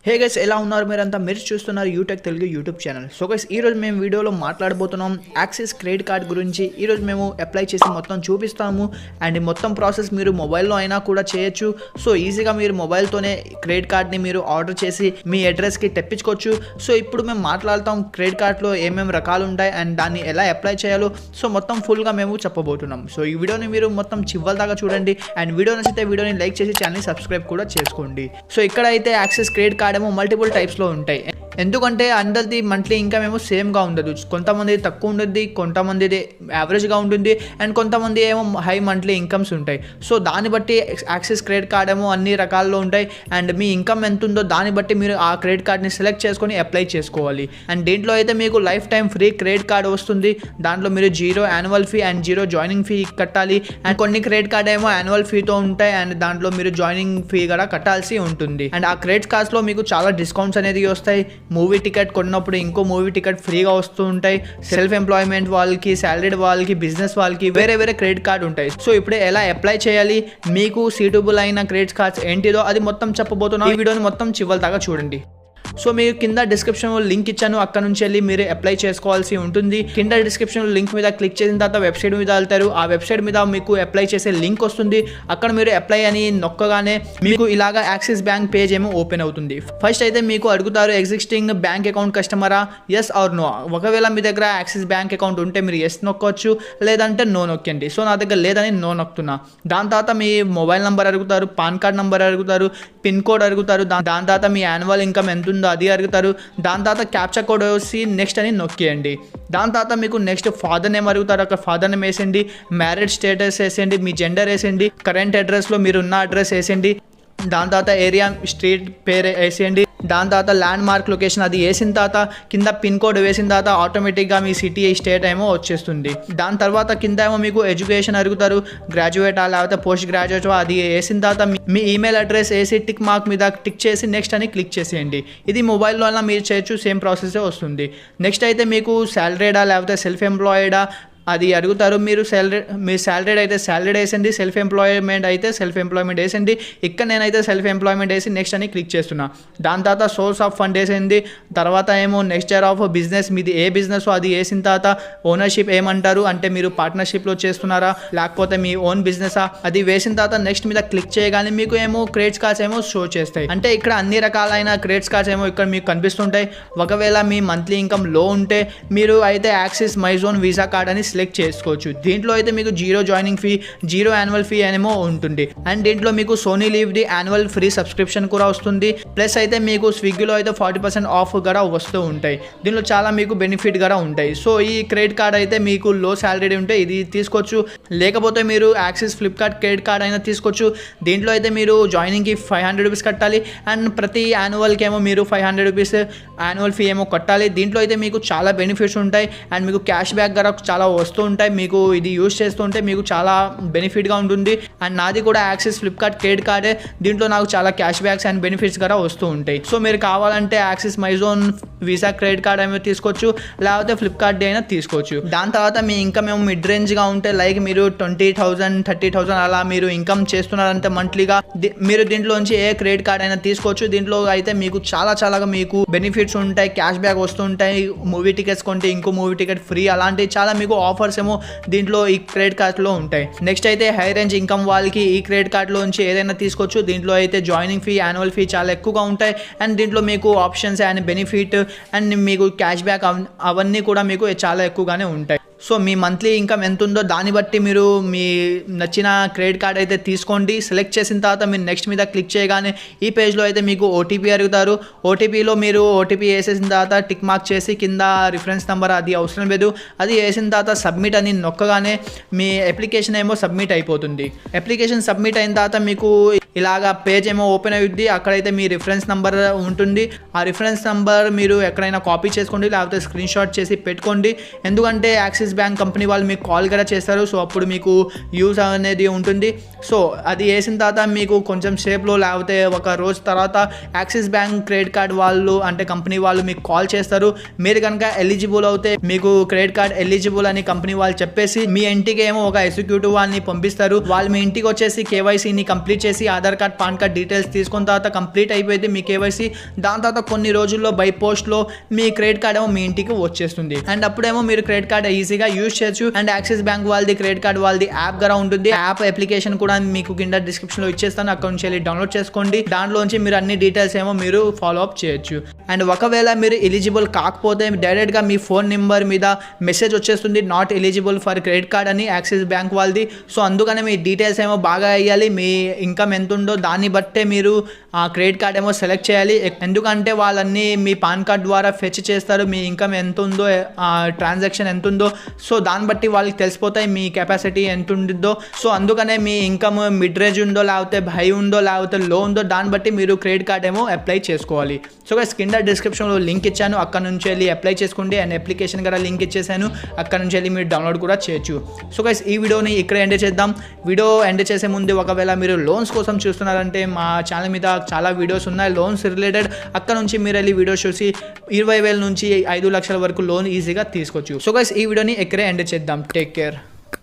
Hey guys ఎలా ఉన్నారు మీరంతా మీరు చూస్తున్నారు UTech Telugu YouTube channel. So guys ఈరోజు మేము వీడియోలో మాట్లాడబోతున్నాం యాక్సిస్ క్రెడిట్ కార్డ్ గురించి. ఈరోజు మేము అప్లై చేసి మొత్తం చూపిస్తాము అండ్ మొత్తం ప్రాసెస్ మీరు మొబైల్లో అయినా కూడా చేయొచ్చు. సో ఈజీగా మీరు మొబైల్తోనే క్రెడిట్ కార్డ్ని మీరు ఆర్డర్ చేసి మీ అడ్రస్కి తెప్పించుకోవచ్చు. సో ఇప్పుడు మేము మాట్లాడతాం క్రెడిట్ కార్డ్లో ఏమేమి రకాలు ఉంటాయి అండ్ దాన్ని ఎలా అప్లై చేయాలో సో మొత్తం ఫుల్గా మేము చెప్పబోతున్నాం. సో ఈ వీడియోని మీరు మొత్తం చివరి దాకా చూడండి అండ్ వీడియో నచ్చితే వీడియోని లైక్ చేసి ఛానల్ని సబ్స్క్రైబ్ కూడా చేసుకోండి. సో ఇక్కడ అయితే యాక్సిస్ క్రెడిట్ కార్డ్ ఏమో మల్టిపుల్ టైప్స్లో ఉంటాయి. ఎందుకంటే అందరిది మంత్లీ ఇన్కమ్ ఏమో సేమ్గా ఉండదు. కొంతమంది తక్కువ ఉంటుంది, కొంతమందిది యావరేజ్గా ఉంటుంది అండ్ కొంతమంది ఏమో హై మంత్లీ ఇన్కమ్స్ ఉంటాయి. సో దాన్ని బట్టి యాక్సిస్ క్రెడిట్ కార్డ్ ఏమో అన్ని రకాల్లో ఉంటాయి అండ్ మీ ఇన్కమ్ ఎంత ఉందో దాన్ని బట్టి మీరు ఆ క్రెడిట్ కార్డ్ని సెలెక్ట్ చేసుకొని అప్లై చేసుకోవాలి. అండ్ దీంట్లో అయితే మీకు life time free credit card వస్తుంది. దాంట్లో మీరు 0 annual fee and 0 joining fee కట్టాలి. అండ్ కొన్ని క్రెడిట్ కార్డ్ ఏమో యాన్యువల్ ఫీతో ఉంటాయి అండ్ దాంట్లో మీరు జాయినింగ్ ఫీ కూడా కట్టాల్సి ఉంటుంది. అండ్ ఆ క్రెడిట్ కార్డ్స్లో మీకు చాలా డిస్కౌంట్స్ అనేది వస్తాయి. మూవీ టికెట్ కొన్నప్పుడు ఇంకో మూవీ టికెట్ ఫ్రీగా వస్తూ ఉంటాయి. సెల్ఫ్ ఎంప్లాయ్మెంట్ వాళ్ళకి, సాలరీడ్ వాళ్ళకి, బిజినెస్ వాళ్ళకి వేరే వేరే క్రెడిట్ కార్డ్ ఉంటాయి. సో ఇప్పుడే ఎలా అప్లై చేయాలి, మీకు సూటబుల్ అయిన క్రెడిట్ కార్డ్స్ ఏంటిదో అది మొత్తం చెప్పబోతున్నాం. ఈ వీడియోని మొత్తం చివరి దాకా చూడండి. సో మీకు కింద డిస్క్రిప్షన్లో లింక్ ఇచ్చాను, అక్కడ నుంచి వెళ్ళి మీరు అప్లై చేసుకోవాల్సి ఉంటుంది. కింద డిస్క్రిప్షన్లో లింక్ మీద క్లిక్ చేసిన తర్వాత వెబ్సైట్ మీద వెళ్తారు. ఆ వెబ్సైట్ మీద మీకు అప్లై చేసే లింక్ వస్తుంది. అక్కడ మీరు అప్లై అని నొక్కగానే మీకు ఇలాగా యాక్సిస్ బ్యాంక్ పేజ్ ఏమో ఓపెన్ అవుతుంది. ఫస్ట్ అయితే మీకు అడుగుతారు ఎగ్జిస్టింగ్ బ్యాంక్ అకౌంట్ కస్టమరా, ఎస్ ఆర్ నో. ఒకవేళ మీ దగ్గర యాక్సిస్ బ్యాంక్ అకౌంట్ ఉంటే మీరు ఎస్ నొక్కొచ్చు, లేదంటే నో నొక్కండి. సో నా దగ్గర లేదని నో నొక్కుతున్నా. దాని తర్వాత మీ మొబైల్ నెంబర్ అడుగుతారు, పాన్ కార్డ్ నెంబర్ అడుగుతారు, పిన్ కోడ్ అడుగుతారు. దాని తర్వాత మీ యాన్యువల్ ఇన్కమ్ ఎంత ఉందో అది అడుగుతారు. దాని తర్వాత క్యాప్చా కోడ్ వేసి నెక్స్ట్ అని నొక్కియండి. దాని తర్వాత మీకు నెక్స్ట్ ఫాదర్ నేమ్ అడుగుతారు, అక్కడ ఫాదర్ నేమ్ వేసండి, మ్యారేజ్ స్టేటస్ వేసేయండి, మీ జెండర్ వేసేయండి, కరెంట్ అడ్రస్లో మీరు ఉన్న అడ్రస్ వేసేయండి. దాని తర్వాత ఏరియా స్ట్రీట్ పేరు వేసేయండి. దాని తర్వాత ల్యాండ్ మార్క్ లొకేషన్ అది వేసిన తర్వాత కింద పిన్ కోడ్ వేసిన తర్వాత ఆటోమేటిక్గా మీ సిటీ స్టేట్ ఏమో వచ్చేస్తుంది. దాని తర్వాత కింద ఏమో మీకు ఎడ్యుకేషన్ అడుగుతారు, గ్రాడ్యుయేటా లేకపోతే పోస్ట్ గ్రాడ్యుయేట్, అది వేసిన తర్వాత మీ ఈమెయిల్ అడ్రస్ వేసి టిక్ మార్క్ మీద టిక్ చేసి నెక్స్ట్ అని క్లిక్ చేసేయండి. ఇది మొబైల్లో అలా మీరు చేయొచ్చు, సేమ్ ప్రాసెసే వస్తుంది. నెక్స్ట్ అయితే మీకు సాలరీడా లేకపోతే సెల్ఫ్ ఎంప్లాయిడా అది అడుగుతారు. మీరు శాలరీడ్ అయితే శాలరీడ్ వేసండి, సెల్ఫ్ ఎంప్లాయ్మెంట్ అయితే సెల్ఫ్ ఎంప్లాయ్మెంట్ వేసండి. ఇక్కడ నేనైతే సెల్ఫ్ ఎంప్లాయ్మెంట్ వేసి నెక్స్ట్ అని క్లిక్ చేస్తున్నా. దాని తర్వాత సోర్స్ ఆఫ్ ఫండ్ వేసింది. తర్వాత ఏమో నెక్స్ట్ ఇయర్ ఆఫ్ బిజినెస్, మీది ఏ బిజినెస్ అది వేసిన తర్వాత ఓనర్షిప్ ఏమంటారు అంటే మీరు పార్ట్నర్షిప్లో చేస్తున్నారా లేకపోతే మీ ఓన్ బిజినెసా, అది వేసిన తర్వాత నెక్స్ట్ మీద క్లిక్ చేయగానే మీకు ఏమో క్రెడిట్ కార్డ్స్ ఏమో షో చేస్తాయి. అంటే ఇక్కడ అన్ని రకాలైన క్రెడిట్ కార్డ్స్ ఏమో ఇక్కడ మీకు కనిపిస్తుంటాయి. ఒకవేళ మీ మంత్లీ ఇన్కమ్ లో ఉంటే మీరు అయితే యాక్సిస్ మైజోన్ వీసా కార్డ్ అని సెలెక్ట్ చేసుకోవచ్చు. దీంట్లో అయితే మీకు 0 జాయినింగ్ ఫీ, 0 యాన్యువల్ ఫీ అనేమో ఉంటుంది. అండ్ దీంట్లో మీకు Sony LIV the annual free subscription కూడా వస్తుంది. ప్లస్ అయితే మీకు స్విగ్గీలో అయితే 40% ఆఫ్ కూడా వస్తూ ఉంటాయి. దీంట్లో చాలా మీకు బెనిఫిట్ కూడా ఉంటాయి. సో ఈ క్రెడిట్ కార్డ్ అయితే మీకు లో శాలరీ ఉంటే ఇది తీసుకోవచ్చు, లేకపోతే మీరు యాక్సిస్ ఫ్లిప్కార్ట్ క్రెడిట్ కార్డ్ అయినా తీసుకోవచ్చు. దీంట్లో అయితే మీరు జాయినింగ్కి 500 రూపీస్ కట్టాలి అండ్ ప్రతి యాన్యువల్కి ఏమో మీరు 500 రూపీస్ యాన్యువల్ ఫీ ఏమో కట్టాలి. దీంట్లో అయితే మీకు చాలా బెనిఫిట్స్ ఉంటాయి అండ్ మీకు క్యాష్ బ్యాక్ కూడా చాలా వస్తూ ఉంటాయి. మీకు ఇది యూజ్ చేస్తుంటే మీకు చాలా బెనిఫిట్గా ఉంటుంది. అండ్ నాది కూడా యాక్సిస్ ఫ్లిప్కార్ట్ క్రెడిట్ కార్డే. దీంట్లో నాకు చాలా క్యాష్ బ్యాక్స్ అండ్ బెనిఫిట్స్ కూడా వస్తూ ఉంటాయి. సో మీరు కావాలంటే axis MyZone visa credit card ఏమో తీసుకోవచ్చు, లేకపోతే ఫ్లిప్కార్ట్ అయినా తీసుకోవచ్చు. దాని తర్వాత మీ ఇన్కమ్ ఏమో మిడ్ రేంజ్గా ఉంటే లైక్ మీరు 20,000 30,000 అలా మీరు ఇన్కమ్ చేస్తున్నారంటే మంత్లీగా మీరు దీంట్లోంచి ఏ క్రెడిట్ కార్డ్ అయినా తీసుకోవచ్చు. దీంట్లో అయితే మీకు చాలా మీకు బెనిఫిట్స్ ఉంటాయి, క్యాష్ బ్యాక్ వస్తుంటాయి. మూవీ టికెట్స్ కొంటే ఇంకో మూవీ టికెట్ ఫ్రీ, అలాంటి చాలా మీకు ఆఫర్స్ ఏమో దీంట్లో ఈ క్రెడిట్ కార్డ్లో ఉంటాయి. నెక్స్ట్ అయితే హై రేంజ్ ఇన్కమ్ వాళ్ళకి ఈ క్రెడిట్ కార్డ్లో నుంచి ఏదైనా తీసుకోవచ్చు. దీంట్లో అయితే జాయినింగ్ ఫీ, యాన్యువల్ ఫీ చాలా ఎక్కువగా ఉంటాయి అండ్ దీంట్లో మీకు ఆప్షన్స్ అండ్ బెనిఫిట్ అండ్ మీకు క్యాష్ బ్యాక్ అవన్నీ కూడా మీకు చాలా ఎక్కువగానే ఉంటాయి. సో మీ మంత్లీ ఇన్కమ్ ఎంత ఉందో దాన్ని బట్టి మీరు మీ నచ్చిన క్రెడిట్ కార్డ్ అయితే తీసుకోండి. సెలెక్ట్ చేసిన తర్వాత మీరు నెక్స్ట్ మీద క్లిక్ చేయగానే ఈ పేజ్లో అయితే మీకు ఓటీపీ అడుగుతారు. ఓటీపీలో మీరు ఓటీపీ వేసేసిన తర్వాత టిక్ మార్క్ చేసి కింద రిఫరెన్స్ నెంబర్ అది అవసరం లేదు, అది వేసిన తర్వాత సబ్మిట్ అని నొక్కగానే మీ అప్లికేషన్ ఏమో సబ్మిట్ అయిపోతుంది. అప్లికేషన్ సబ్మిట్ అయిన తర్వాత మీకు ఇలాగా పేజ్ ఏమో ఓపెన్ అవుద్ది. అక్కడైతే మీ రిఫరెన్స్ నెంబర్ ఉంటుంది. ఆ రిఫరెన్స్ నెంబర్ మీరు ఎక్కడైనా కాపీ చేసుకోండి లేకపోతే స్క్రీన్ షాట్ చేసి పెట్టుకోండి. ఎందుకంటే యాక్సిస్ యాక్సిస్ బ్యాంక్ కంపెనీ వాళ్ళు మీకు కాల్ కూడా చేస్తారు. సో అప్పుడు మీకు యూజ్ అనేది ఉంటుంది. సో అది వేసిన తర్వాత మీకు కొంచెం సేపులో లేకపోతే ఒక రోజు తర్వాత యాక్సిస్ బ్యాంక్ క్రెడిట్ కార్డ్ వాళ్ళు అంటే కంపెనీ వాళ్ళు మీకు కాల్ చేస్తారు. మీరు కనుక ఎలిజిబుల్ అవుతే మీకు క్రెడిట్ కార్డ్ ఎలిజిబుల్ అని కంపెనీ వాళ్ళు చెప్పేసి మీ ఇంటికి ఏమో ఒక ఎగ్జిక్యూటివ్ వాళ్ళని పంపిస్తారు. వాళ్ళు మీ ఇంటికి వచ్చేసి కేవైసీని కంప్లీట్ చేసి Aadhaar card pan card details తీసుకున్న తర్వాత కంప్లీట్ అయిపోయింది మీ కేవైసీ. దాని తర్వాత కొన్ని రోజుల్లో బై పోస్ట్లో మీ క్రెడిట్ కార్డ్ ఏమో మీ ఇంటికి వచ్చేస్తుంది. అండ్ అప్పుడేమో మీరు క్రెడిట్ కార్డ్ ఈజీగా యూజ్ చేయొచ్చు. అండ్ యాక్సిస్ బ్యాంక్ వాళ్ళది క్రెడిట్ కార్డ్ వాళ్ళది యాప్ కూడా ఉంటుంది. యాప్ అప్లికేషన్ కూడా మీకు కింద డిస్క్రిప్షన్ లో ఇచ్చేస్తాను. అక్కడ నుంచి వెళ్ళి డౌన్లోడ్ చేసుకోండి. దాంట్లోంచి మీరు అన్ని డీటెయిల్స్ ఏమో మీరు ఫాలో అప్ చేయొచ్చు. అండ్ ఒకవేళ మీరు ఎలిజిబుల్ కాకపోతే డైరెక్ట్ గా మీ ఫోన్ నెంబర్ మీద మెసేజ్ వచ్చేస్తుంది not eligible for credit card అని యాక్సిస్ బ్యాంక్ వాళ్ళది. సో అందుకనే మీ డీటెయిల్స్ ఏమో బాగా వేయాలి. మీ ఇన్కమ్ ఎంత ఉందో దాన్ని బట్టే మీరు ఆ క్రెడిట్ కార్డ్ ఏమో సెలెక్ట్ చేయాలి. ఎందుకంటే వాళ్ళన్నీ మీ పాన్ కార్డ్ ద్వారా ఫెచ్ చేస్తారు. మీ ఇన్కమ్ ఎంత ఉందో ట్రాన్సాక్షన్ ఎంత ఉందో సో దాన్ని బట్టి వాళ్ళకి తెలిసిపోతాయి మీ కెపాసిటీ ఎంత ఉంటుందో. సో అందుకనే మీ ఇన్కమ్ మిడ్ రేంజ్ ఉందో లేకపోతే హై ఉందో లేకపోతే లో ఉందో దాన్ని బట్టి మీరు క్రెడిట్ కార్డ్ ఏమో అప్లై చేసుకోవాలి. సో గైస్ కింద డిస్క్రిప్షన్లో లింక్ ఇచ్చాను. అక్కడ నుంచి వెళ్ళి అప్లై చేసుకోండి. అండ్ అప్లికేషన్ కూడా లింక్ ఇచ్చేసాను. అక్కడ నుంచి వెళ్ళి మీరు డౌన్లోడ్ కూడా చేయొచ్చు. సో గైస్ ఈ వీడియోని ఇక్కడ ఎండ్ చేద్దాం. వీడియో ఎండ్ చేసే ముందు ఒకవేళ మీరు లోన్స్ కోసం చూస్తున్నారంటే మా ఛానల్ మీద చాలా వీడియోస్ ఉన్నాయి లోన్స్ రిలేటెడ్. అక్కడ నుంచి మీరు వెళ్ళి వీడియోస్ చూసి 20,000 నుంచి 5 లక్షల వరకు లోన్ ఈజీగా తీసుకోవచ్చు. సో గైస్ ఈ వీడియోని ఇక్కడే ఎండ్ చేద్దాం. Take care.